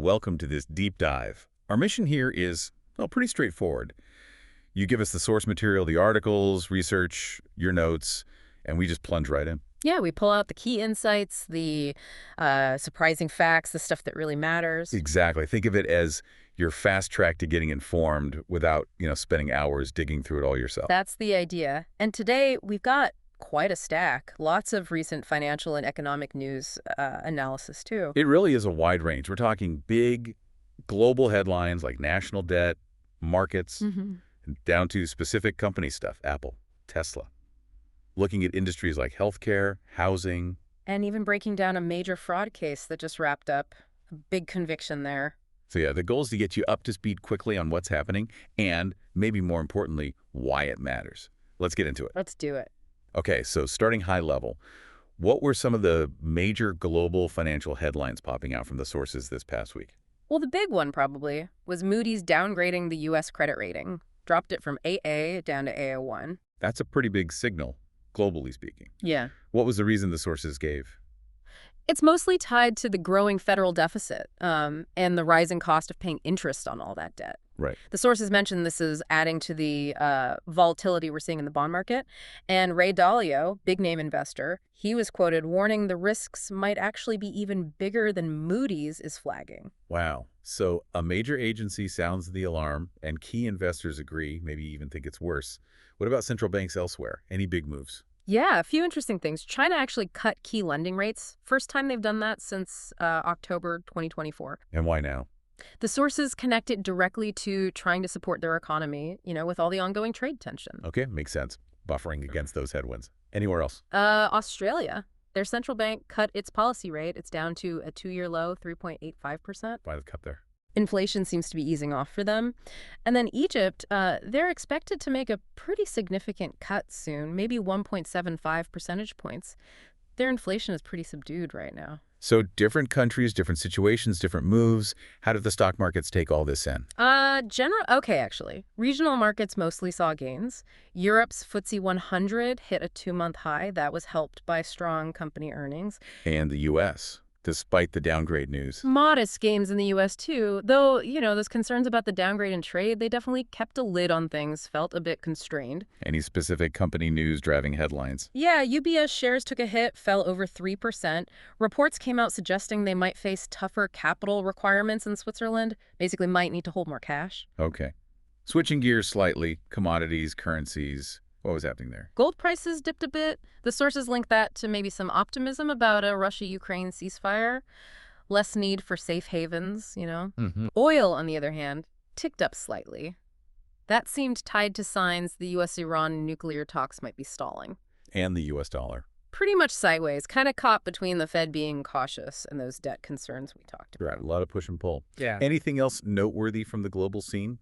welcome to this deep dive. Our mission here is, well, pretty straightforward. You give us the source material, the articles, research, your notes, and we just plunge right in. Yeah, we pull out the key insights, the surprising facts, the stuff that really matters. Exactly. Think of it as your fast track to getting informed without, spending hours digging through it all yourself. That's the idea. And today we've got quite a stack. Lots of recent financial and economic news analysis, too. It really is a wide range. We're talking big global headlines like national debt, markets, and down to specific company stuff, Apple, Tesla. Looking at industries like healthcare, housing. And even breaking down a major fraud case that just wrapped up. A big conviction there. So yeah, the goal is to get you up to speed quickly on what's happening and, maybe more importantly, why it matters. Let's get into it. Let's do it. Okay, so starting high level, what were some of the major global financial headlines popping out from the sources this past week? Well, the big one probably was Moody's downgrading the U.S. credit rating. Dropped it from AA down to AA1. That's a pretty big signal, globally speaking. Yeah. What was the reason the sources gave? It's mostly tied to the growing federal deficit and the rising cost of paying interest on all that debt. Right. The sources mentioned this is adding to the volatility we're seeing in the bond market. And Ray Dalio, big-name investor, he was quoted warning the risks might actually be even bigger than Moody's is flagging. Wow. So a major agency sounds the alarm, and key investors agree, maybe even think it's worse. What about central banks elsewhere? Any big moves? Yeah, a few interesting things. China actually cut key lending rates. First time they've done that since October 2024. And why now? The sources connect it directly to trying to support their economy, with all the ongoing trade tension. Okay, makes sense. Buffering against those headwinds. Anywhere else? Australia. Their central bank cut its policy rate. It's down to a two-year low, 3.85%. Why the cut there? Inflation seems to be easing off for them. And then Egypt, they're expected to make a pretty significant cut soon, maybe 1.75 percentage points. Their inflation is pretty subdued right now. So different countries, different situations, different moves. How did the stock markets take all this in? Actually. Regional markets mostly saw gains. Europe's FTSE 100 hit a two-month high. That was helped by strong company earnings. And the U.S., despite the downgrade news. Modest gains in the U.S. too, though, those concerns about the downgrade in trade, they definitely kept a lid on things, felt a bit constrained. Any specific company news driving headlines? Yeah, UBS shares took a hit, fell over 3%. Reports came out suggesting they might face tougher capital requirements in Switzerland, basically might need to hold more cash. Okay. Switching gears slightly, commodities, currencies. What was happening there? Gold prices dipped a bit. The sources link that to maybe some optimism about a Russia-Ukraine ceasefire, less need for safe havens, Oil, on the other hand, ticked up slightly. That seemed tied to signs the U.S.-Iran nuclear talks might be stalling. And the U.S. dollar. Pretty much sideways, kind of caught between the Fed being cautious and those debt concerns we talked about. Right, a lot of push and pull. Yeah. Anything else noteworthy from the global scene?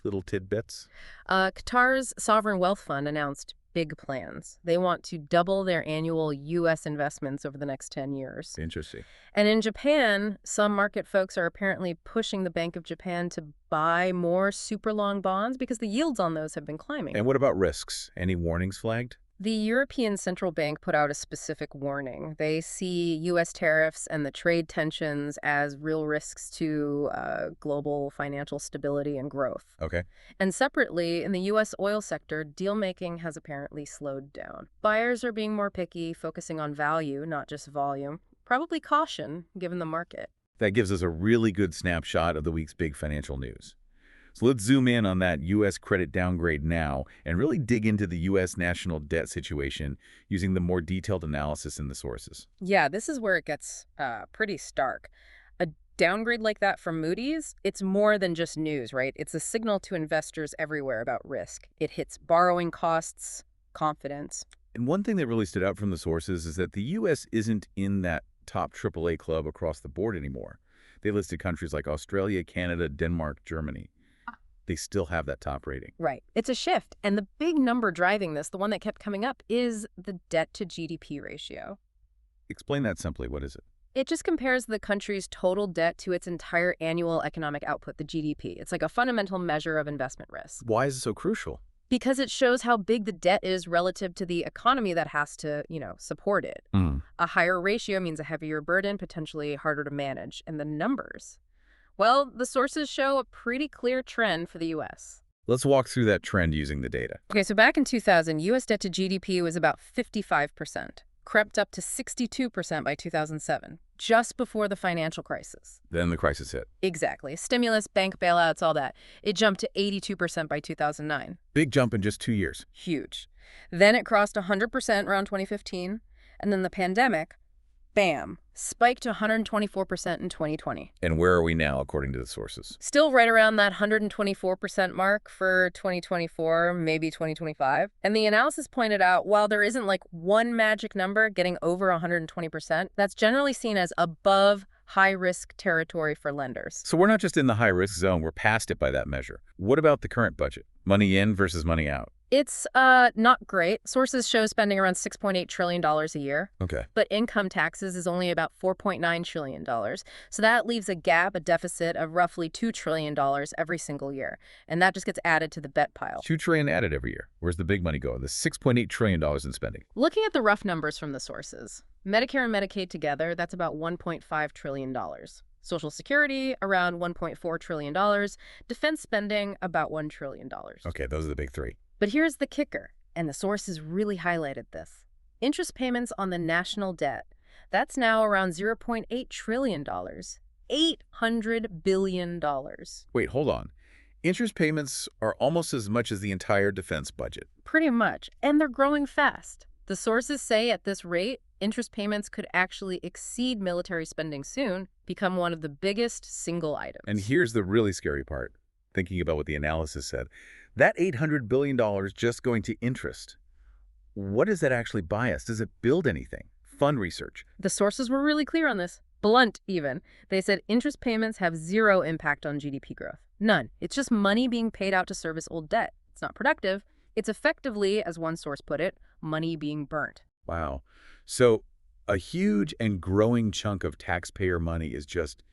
Little tidbits? Qatar's sovereign wealth fund announced big plans. They want to double their annual U.S. investments over the next 10 years. Interesting. And in Japan, some market folks are apparently pushing the Bank of Japan to buy more super long bonds because the yields on those have been climbing. And what about risks? Any warnings flagged? The European Central Bank put out a specific warning. They see U.S. tariffs and the trade tensions as real risks to global financial stability and growth. Okay. And separately, in the U.S. oil sector, deal-making has apparently slowed down. Buyers are being more picky, focusing on value, not just volume. Probably caution, given the market. That gives us a really good snapshot of the week's big financial news. So let's zoom in on that U.S. credit downgrade now and really dig into the U.S. national debt situation using the more detailed analysis in the sources. Yeah, this is where it gets pretty stark. A downgrade like that from Moody's, it's more than just news, right? It's a signal to investors everywhere about risk. It hits borrowing costs, confidence. And one thing that really stood out from the sources is that the U.S. isn't in that top AAA club across the board anymore. They listed countries like Australia, Canada, Denmark, Germany. They still have that top rating. Right. It's a shift. And the big number driving this, the one that kept coming up, is the debt to GDP ratio. Explain that simply. What is it? It just compares the country's total debt to its entire annual economic output, the GDP. It's like a fundamental measure of investment risk. Why is it so crucial? Because it shows how big the debt is relative to the economy that has to, support it. A higher ratio means a heavier burden, potentially harder to manage. And the numbers, Well, the sources show a pretty clear trend for the U.S. Let's walk through that trend using the data. Okay, so back in 2000, U.S. debt to GDP was about 55%, crept up to 62% by 2007, just before the financial crisis. Then the crisis hit. Exactly. Stimulus, bank bailouts, all that. It jumped to 82% by 2009. Big jump in just 2 years. Huge. Then it crossed 100% around 2015, and then the pandemic, bam, spiked to 124% in 2020. And where are we now, according to the sources? Still right around that 124% mark for 2024, maybe 2025. And the analysis pointed out, while there isn't like one magic number getting over 120%, that's generally seen as above high-risk territory for lenders. So we're not just in the high-risk zone, we're past it by that measure. What about the current budget? Money in versus money out? It's not great. Sources show spending around $6.8 trillion a year. Okay. But income taxes is only about $4.9 trillion. So that leaves a gap, a deficit of roughly $2 trillion every single year. And that just gets added to the bet pile. $2 trillion added every year. Where's the big money go? The $6.8 trillion in spending. Looking at the rough numbers from the sources, Medicare and Medicaid together, that's about $1.5 trillion. Social Security, around $1.4 trillion. Defense spending, about $1 trillion. Okay, those are the big three. But here's the kicker, and the sources really highlighted this. Interest payments on the national debt, that's now around $0.8 trillion. $800 billion. Wait, hold on. Interest payments are almost as much as the entire defense budget. Pretty much, and they're growing fast. The sources say at this rate, interest payments could actually exceed military spending soon, become one of the biggest single items. And here's the really scary part, thinking about what the analysis said. That $800 billion just going to interest, what does that actually buy us? Does it build anything? Fund research? The sources were really clear on this. Blunt, even. They said interest payments have zero impact on GDP growth. None. It's just money being paid out to service old debt. It's not productive. It's effectively, as one source put it, money being burnt. Wow. So a huge and growing chunk of taxpayer money is just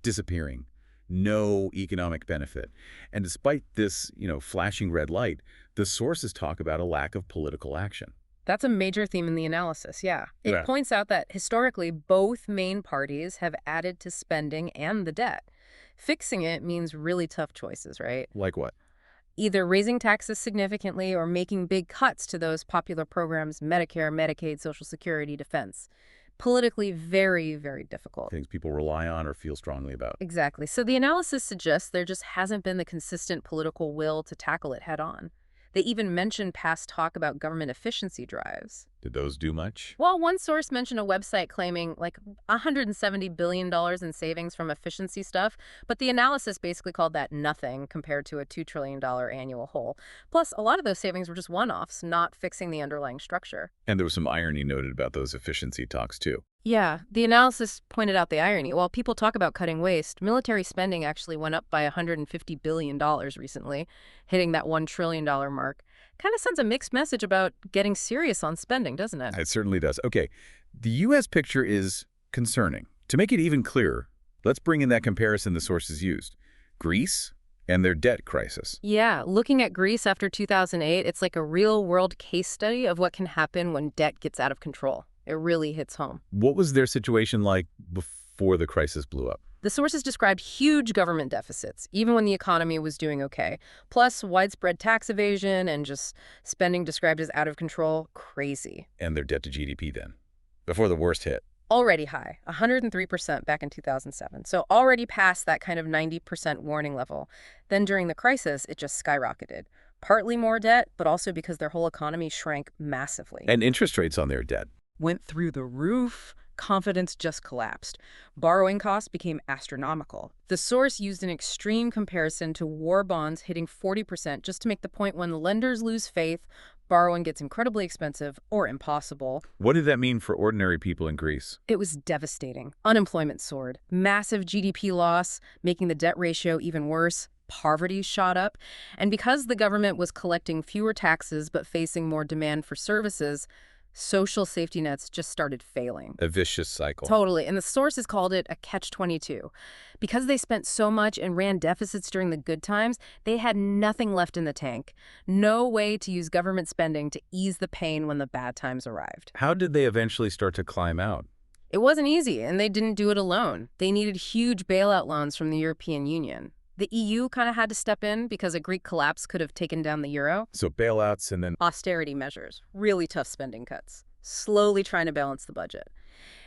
disappearing. No economic benefit. And despite this, flashing red light, the sources talk about a lack of political action. That's a major theme in the analysis, yeah. It points out that historically, both main parties have added to spending and the debt. Fixing it means really tough choices, right? Like what? Either raising taxes significantly or making big cuts to those popular programs, Medicare, Medicaid, Social Security, defense. Politically very, very difficult. Things people rely on or feel strongly about. Exactly. So the analysis suggests there just hasn't been the consistent political will to tackle it head on. They even mentioned past talk about government efficiency drives. Did those do much? Well, one source mentioned a website claiming like $170 billion in savings from efficiency stuff, but the analysis basically called that nothing compared to a $2 trillion annual hole. Plus, a lot of those savings were just one-offs, not fixing the underlying structure. And there was some irony noted about those efficiency talks, too. Yeah, the analysis pointed out the irony. While people talk about cutting waste, military spending actually went up by $150 billion recently, hitting that $1 trillion mark. Kind of sends a mixed message about getting serious on spending, doesn't it? It certainly does. Okay, the U.S. picture is concerning. To make it even clearer, let's bring in that comparison the sources used. Greece and their debt crisis. Yeah, looking at Greece after 2008, it's like a real-world case study of what can happen when debt gets out of control. It really hits home. What was their situation like before the crisis blew up? The sources described huge government deficits, even when the economy was doing okay. Plus, widespread tax evasion and just spending described as out of control. Crazy. And their debt to GDP then, before the worst hit. Already high, 103% back in 2007. So already past that kind of 90% warning level. Then during the crisis, it just skyrocketed. Partly more debt, but also because their whole economy shrank massively. And interest rates on their debt went through the roof. Confidence just collapsed. Borrowing costs became astronomical. The source used an extreme comparison to war bonds hitting 40% just to make the point when lenders lose faith, borrowing gets incredibly expensive or impossible. What did that mean for ordinary people in Greece? It was devastating. Unemployment soared. Massive GDP loss, making the debt ratio even worse. Poverty shot up. And because the government was collecting fewer taxes but facing more demand for services, social safety nets just started failing. A vicious cycle. Totally. And the sources called it a catch-22. Because they spent so much and ran deficits during the good times, they had nothing left in the tank. No way to use government spending to ease the pain when the bad times arrived. How did they eventually start to climb out? It wasn't easy, and they didn't do it alone. They needed huge bailout loans from the European Union. The EU kind of had to step in because a Greek collapse could have taken down the euro. So bailouts and then... Austerity measures, really tough spending cuts, slowly trying to balance the budget.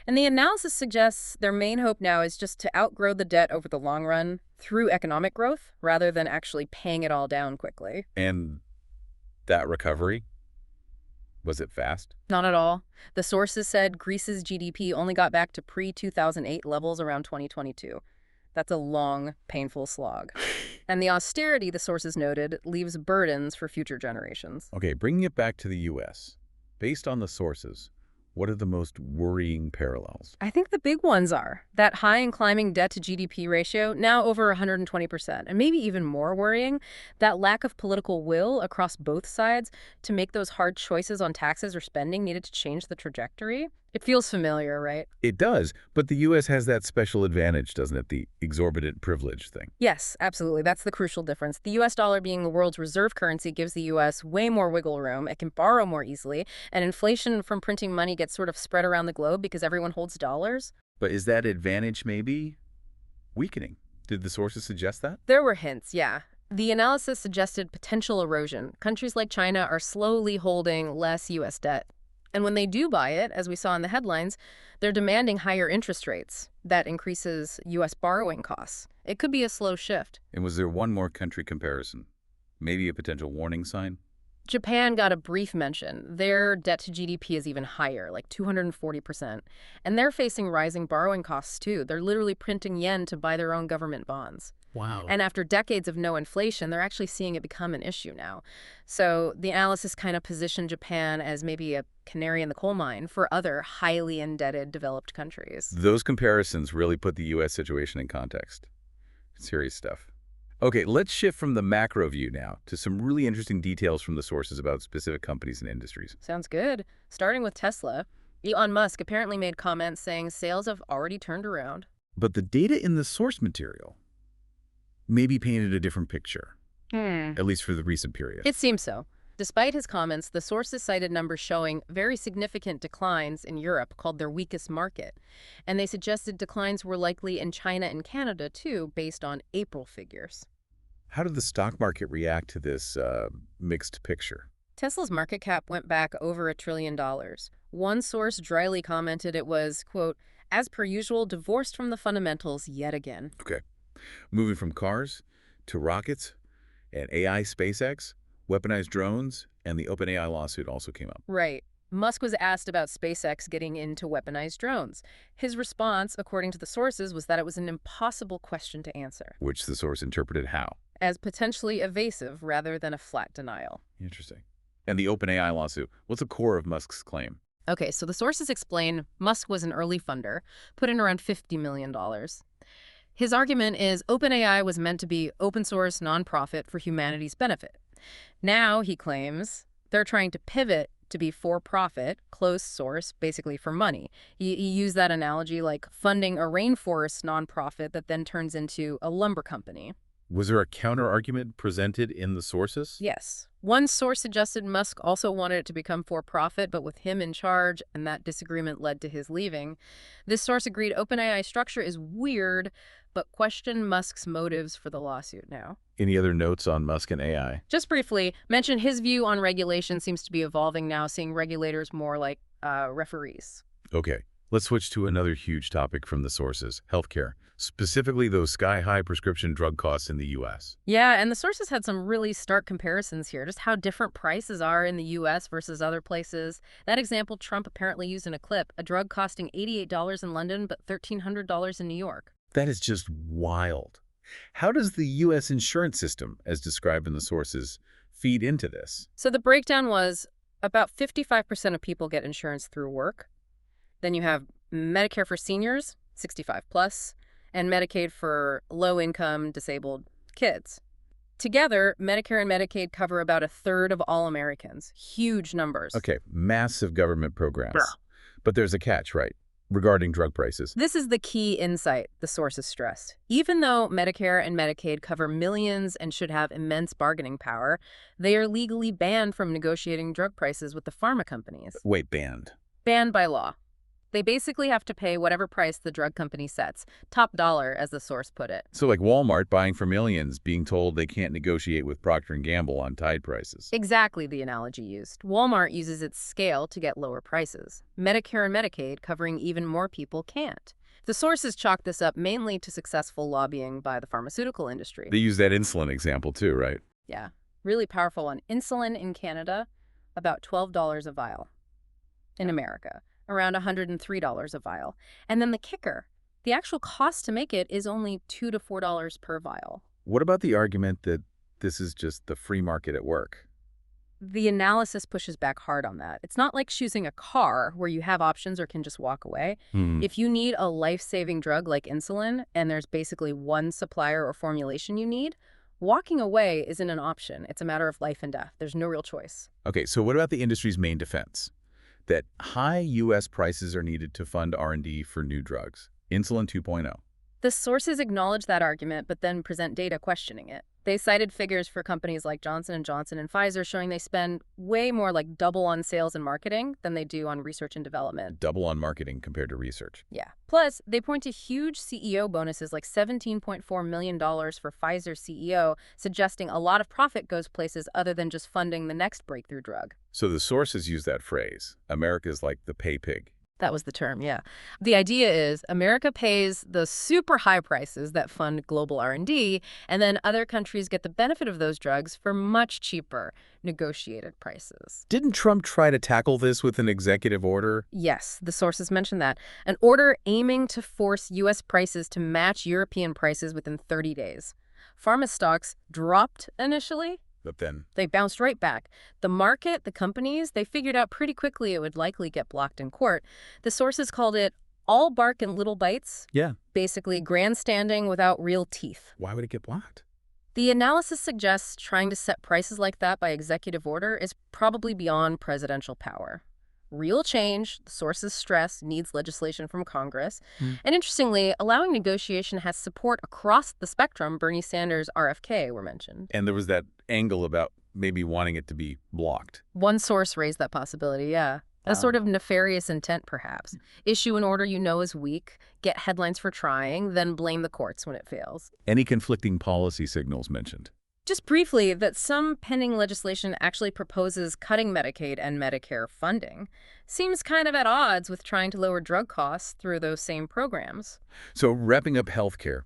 And the analysis suggests their main hope now is just to outgrow the debt over the long run through economic growth rather than actually paying it all down quickly. And that recovery, was it fast? Not at all. The sources said Greece's GDP only got back to pre-2008 levels around 2022. That's a long, painful slog. And the austerity, the sources noted, leaves burdens for future generations. Okay, bringing it back to the U.S., based on the sources, what are the most worrying parallels? I think the big ones are that high and climbing debt to GDP ratio, now over 120%, and maybe even more worrying, that lack of political will across both sides to make those hard choices on taxes or spending needed to change the trajectory. It feels familiar, right? It does, but the U.S. has that special advantage, doesn't it? The exorbitant privilege thing. Yes, absolutely. That's the crucial difference. The U.S. dollar being the world's reserve currency gives the U.S. way more wiggle room. It can borrow more easily, and inflation from printing money gets sort of spread around the globe because everyone holds dollars. But is that advantage maybe weakening? Did the sources suggest that? There were hints, yeah. The analysis suggested potential erosion. Countries like China are slowly holding less U.S. debt. And when they do buy it, as we saw in the headlines, they're demanding higher interest rates. That increases U.S. borrowing costs. It could be a slow shift. And was there one more country comparison? Maybe a potential warning sign? Japan got a brief mention. Their debt to GDP is even higher, like 240%. And they're facing rising borrowing costs, too. They're literally printing yen to buy their own government bonds. Wow. And after decades of no inflation, they're actually seeing it become an issue now. So the analysis kind of positioned Japan as maybe a canary in the coal mine for other highly indebted developed countries. Those comparisons really put the U.S. situation in context. Serious stuff. Okay, let's shift from the macro view now to some really interesting details from the sources about specific companies and industries. Sounds good. Starting with Tesla, Elon Musk apparently made comments saying sales have already turned around. But the data in the source material maybe painted a different picture, at least for the recent period. It seems so. Despite his comments, the sources cited numbers showing very significant declines in Europe, called their weakest market. And they suggested declines were likely in China and Canada, too, based on April figures. How did the stock market react to this mixed picture? Tesla's market cap went back over $1 trillion. One source dryly commented it was, quote, as per usual, divorced from the fundamentals yet again. Okay. Moving from cars to rockets and AI, SpaceX, weaponized drones, and the OpenAI lawsuit also came up. Right. Musk was asked about SpaceX getting into weaponized drones. His response, according to the sources, was that it was an impossible question to answer. Which the source interpreted how? As potentially evasive rather than a flat denial. Interesting. And the OpenAI lawsuit, what's the core of Musk's claim? Okay, so the sources explain Musk was an early funder, put in around $50 million. His argument is OpenAI was meant to be open source nonprofit for humanity's benefit. Now, he claims, they're trying to pivot to be for-profit, closed source, basically for money. He used that analogy like funding a rainforest nonprofit that then turns into a lumber company. Was there a counter-argument presented in the sources? Yes. One source suggested Musk also wanted it to become for-profit, but with him in charge, and that disagreement led to his leaving. This source agreed OpenAI's structure is weird, but questioned Musk's motives for the lawsuit now. Any other notes on Musk and AI? Just briefly, mention his view on regulation seems to be evolving now, seeing regulators more like referees. Okay, let's switch to another huge topic from the sources, healthcare, specifically those sky-high prescription drug costs in the U.S. Yeah, and the sources had some really stark comparisons here, just how different prices are in the U.S. versus other places. That example Trump apparently used in a clip, a drug costing $88 in London but $1,300 in New York. That is just wild. How does the U.S. insurance system, as described in the sources, feed into this? So the breakdown was about 55% of people get insurance through work. Then you have Medicare for seniors, 65 plus, and Medicaid for low-income, disabled kids. Together, Medicare and Medicaid cover about a third of all Americans. Huge numbers. Okay, massive government programs. Yeah. But there's a catch, right? Regarding drug prices. This is the key insight the sources stressed. Even though Medicare and Medicaid cover millions and should have immense bargaining power, they are legally banned from negotiating drug prices with the pharma companies. Wait, banned? Banned by law. They basically have to pay whatever price the drug company sets, top dollar, as the source put it. So like Walmart buying for millions, being told they can't negotiate with Procter& Gamble on Tide prices. Exactly the analogy used. Walmart uses its scale to get lower prices. Medicare and Medicaid, covering even more people, can't. The sources chalk this up mainly to successful lobbying by the pharmaceutical industry. They use that insulin example too, right? Yeah, really powerful one. Insulin in Canada, about $12 a vial. In America, around $103 a vial. And then the kicker, the actual cost to make it is only $2 to $4 per vial. What about the argument that this is just the free market at work? The analysis pushes back hard on that. It's not like choosing a car where you have options or can just walk away. If you need a life-saving drug like insulin and there's basically one supplier or formulation you need, walking away isn't an option. It's a matter of life and death. There's no real choice. Okay, so what about the industry's main defense? That high U.S. prices are needed to fund R&D for new drugs. Insulin 2.0. The sources acknowledge that argument, but then present data questioning it. They cited figures for companies like Johnson & Johnson and Pfizer showing they spend way more, like double on sales and marketing than they do on research and development. Double on marketing compared to research. Yeah. Plus, they point to huge CEO bonuses like $17.4 million for Pfizer's CEO, suggesting a lot of profit goes places other than just funding the next breakthrough drug. So the sources use that phrase, America's like the pay pig. That was the term, yeah. The idea is America pays the super high prices that fund global R&D, and then other countries get the benefit of those drugs for much cheaper, negotiated prices. Didn't Trump try to tackle this with an executive order? Yes, the sources mentioned that. An order aiming to force U.S. prices to match European prices within 30 days. Pharma stocks dropped initially. But then They bounced right back. The market, the companies, they figured out pretty quickly it would likely get blocked in court. The sources called it all bark and little bites. yeah, Basically grandstanding without real teeth. why would it get blocked? The analysis suggests trying to set prices like that by executive order is probably beyond presidential power. Real change, the sources stress, needs legislation from Congress. And interestingly, allowing negotiation has support across the spectrum. Bernie Sanders, RFK were mentioned. And there was that angle about maybe wanting it to be blocked. One source raised that possibility, yeah. A sort of nefarious intent, perhaps. Issue an order you know is weak, get headlines for trying, then blame the courts when it fails. Any conflicting policy signals mentioned? Just briefly, that some pending legislation actually proposes cutting Medicaid and Medicare funding seems kind of at odds with trying to lower drug costs through those same programs. So wrapping up healthcare,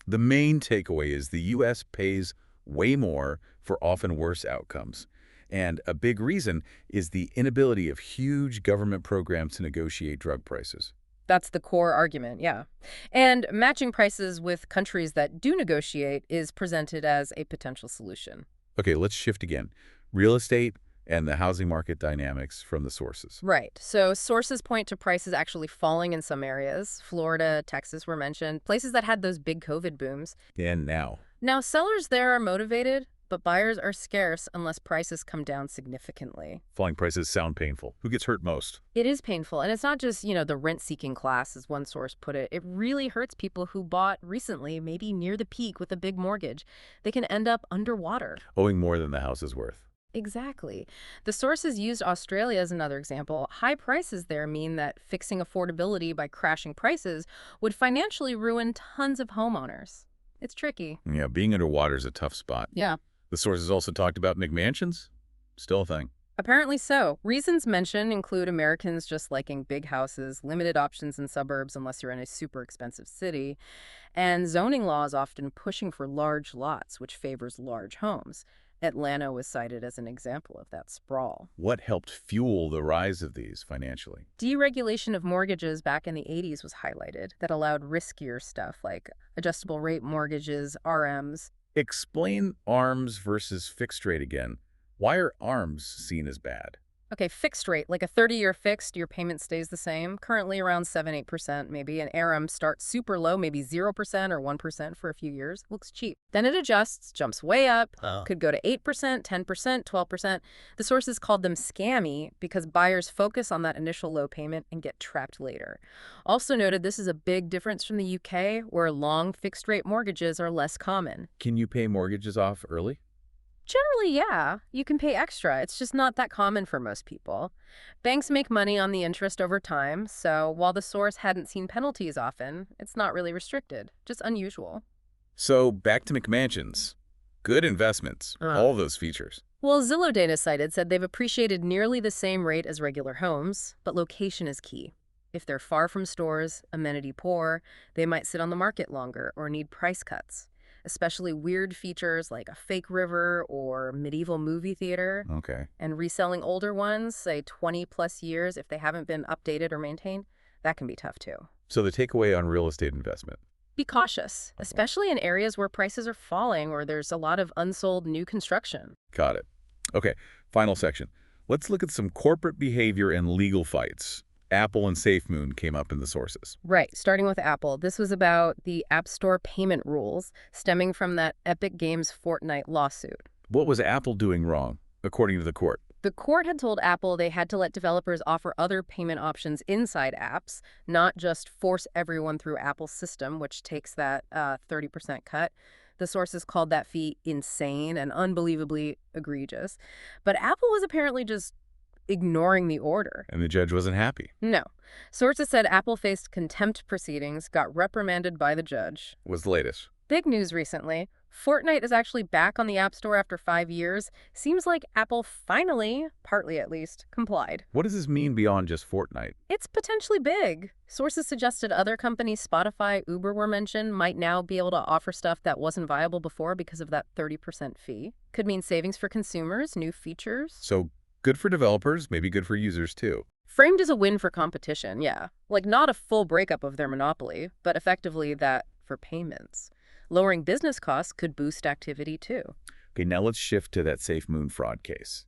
the main takeaway is the U.S. pays way more for often worse outcomes. And a big reason is the inability of huge government programs to negotiate drug prices. That's the core argument, yeah. And matching prices with countries that do negotiate is presented as a potential solution. Okay, let's shift again. Real estate and the housing market dynamics from the sources. Right. So sources point to prices actually falling in some areas. Florida, Texas were mentioned, places that had those big COVID booms. And now, Now, sellers there are motivated, but buyers are scarce unless prices come down significantly. falling prices sound painful. Who gets hurt most? It is painful, and it's not just, the rent-seeking class, as one source put it. It really hurts people who bought recently, maybe near the peak with a big mortgage. They can end up underwater. Owing more than the house is worth. Exactly. The sources used Australia as another example. High prices there mean that fixing affordability by crashing prices would financially ruin tons of homeowners. It's tricky. Yeah, being underwater is a tough spot. Yeah. The sources also talked about McMansions. Still a thing. Apparently so. Reasons mentioned include Americans just liking big houses, limited options in suburbs unless you're in a super expensive city, and zoning laws often pushing for large lots, which favors large homes. Atlanta was cited as an example of that sprawl. What helped fuel the rise of these financially? Deregulation of mortgages back in the 80s was highlighted that allowed riskier stuff like adjustable rate mortgages, RMs. Explain ARMs versus fixed rate again. Why are ARMs seen as bad? Okay, fixed rate, like a 30-year fixed, your payment stays the same, currently around 7-8% maybe. An RM starts super low, maybe 0% or 1% for a few years. Looks cheap. Then it adjusts, jumps way up, could go to 8%, 10%, 12%. The sources called them scammy because buyers focus on that initial low payment and get trapped later. Also noted this is a big difference from the UK, where long fixed-rate mortgages are less common. Can you pay mortgages off early? Generally, yeah. You can pay extra. It's just not that common for most people. Banks make money on the interest over time, so while the source hadn't seen penalties often, it's not really restricted. Just unusual. So back to McMansions. Good investments, all those features. Well, Zillow data cited said they've appreciated nearly the same rate as regular homes, but location is key. If they're far from stores, amenity poor, they might sit on the market longer or need price cuts. Especially weird features like a fake river or medieval movie theater. Okay. And reselling older ones, say 20 plus years, if they haven't been updated or maintained, that can be tough too. So the takeaway on real estate investment. Be cautious, especially in areas where prices are falling or there's a lot of unsold new construction. Got it. Okay, final section. Let's look at some corporate behavior and legal fights. Apple and SafeMoon came up in the sources. Right, starting with Apple. This was about the App Store payment rules stemming from that Epic Games Fortnite lawsuit. What was Apple doing wrong, according to the court? The court had told Apple they had to let developers offer other payment options inside apps, not just force everyone through Apple's system, which takes that 30% cut. The sources called that fee insane and unbelievably egregious. But Apple was apparently just ignoring the order. And the judge wasn't happy. No. Sources said Apple faced contempt proceedings, got reprimanded by the judge. Was the latest. Big news recently. Fortnite is actually back on the App Store after 5 years. Seems like Apple finally, partly at least, complied. What does this mean beyond just Fortnite? It's potentially big. Sources suggested other companies, Spotify, Uber were mentioned, might now be able to offer stuff that wasn't viable before because of that 30% fee. Could mean savings for consumers, new features. So good for developers, maybe good for users too. Framed as a win for competition, yeah. Like not a full breakup of their monopoly, but effectively that for payments. Lowering business costs could boost activity too. Okay, now let's shift to that SafeMoon fraud case.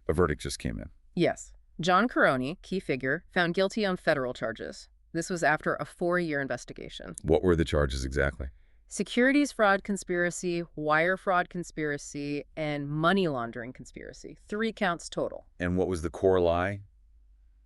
A verdict just came in. Yes. John Caroni, key figure, found guilty on federal charges. This was after a 4-year investigation. What were the charges exactly? Securities fraud conspiracy, wire fraud conspiracy, and money laundering conspiracy. 3 counts total. And what was the core lie?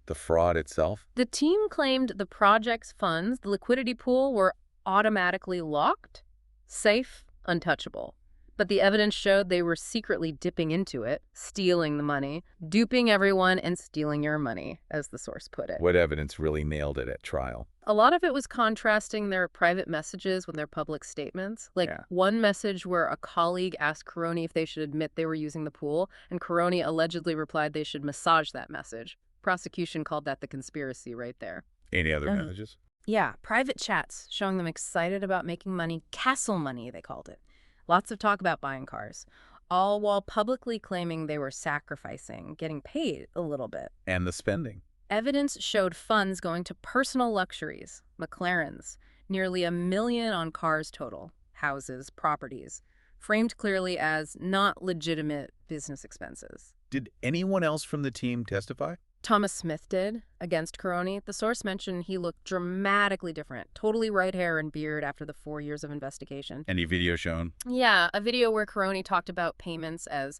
The fraud itself? The team claimed the project's funds, the liquidity pool, were automatically locked, safe, untouchable. But the evidence showed they were secretly dipping into it, stealing the money, duping everyone and stealing your money, as the source put it. What evidence really nailed it at trial? A lot of it was contrasting their private messages with their public statements. One message where a colleague asked Caroni if they should admit they were using the pool, and Caroni allegedly replied they should massage that message. Prosecution called that the conspiracy right there. Any other messages? Yeah, private chats showing them excited about making money, castle money, they called it. Lots of talk about buying cars, all while publicly claiming they were sacrificing, getting paid a little bit. And the spending. Evidence showed funds going to personal luxuries, McLarens, nearly $1 million on cars total, houses, properties, framed clearly as not legitimate business expenses. Did anyone else from the team testify? Thomas Smith did, against Caroni. The source mentioned he looked dramatically different, totally white hair and beard after the 4 years of investigation. Any video shown? Yeah, a video where Caroni talked about payments as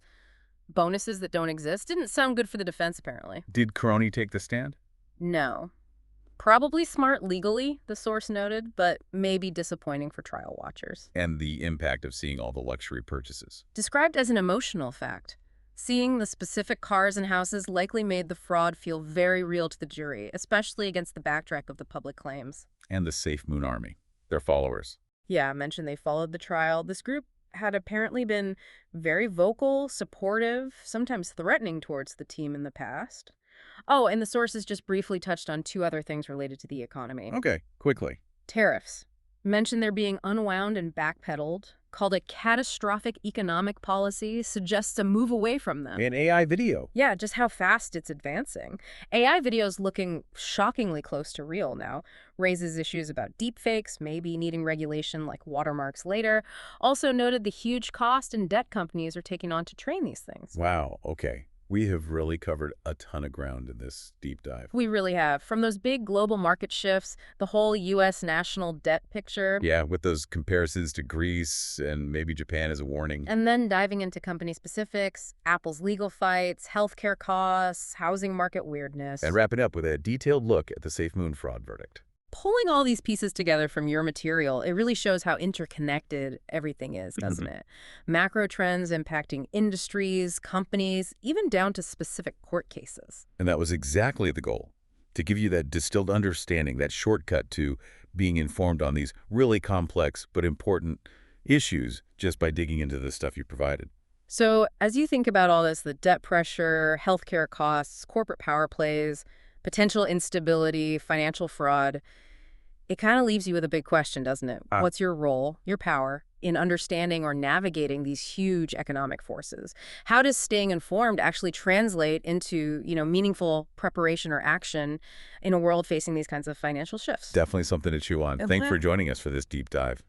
bonuses that don't exist. Didn't sound good for the defense, apparently. Did Caroni take the stand? No. Probably smart legally, the source noted, but maybe disappointing for trial watchers. And the impact of seeing all the luxury purchases. Described as an emotional fact. Seeing the specific cars and houses likely made the fraud feel very real to the jury, especially against the backdrop of the public claims. And the SafeMoon Army, their followers. Yeah, I mentioned they followed the trial. This group had apparently been very vocal, supportive, sometimes threatening towards the team in the past. Oh, and the sources just briefly touched on 2 other things related to the economy. Okay, quickly. Tariffs. Mentioned they're being unwound and backpedaled. Called a catastrophic economic policy, suggests a move away from them. An AI video. Yeah, just how fast it's advancing. AI video's looking shockingly close to real now. Raises issues about deepfakes, maybe needing regulation like watermarks later. Also noted the huge cost and debt companies are taking on to train these things. Wow, okay. We have really covered a ton of ground in this deep dive. We really have. From those big global market shifts, the whole U.S. national debt picture. Yeah, with those comparisons to Greece and maybe Japan as a warning. And then diving into company specifics, Apple's legal fights, healthcare costs, housing market weirdness. And wrapping up with a detailed look at the SafeMoon fraud verdict. Pulling all these pieces together from your material, it really shows how interconnected everything is, doesn't it? Macro trends impacting industries, companies, even down to specific court cases. And that was exactly the goal, to give you that distilled understanding, that shortcut to being informed on these really complex but important issues just by digging into the stuff you provided. So as you think about all this, the debt pressure, healthcare costs, corporate power plays, potential instability, financial fraud, it kind of leaves you with a big question, doesn't it? What's your role, your power, in understanding or navigating these huge economic forces? How does staying informed actually translate into, meaningful preparation or action in a world facing these kinds of financial shifts? Definitely something to chew on. Thanks for joining us for this deep dive.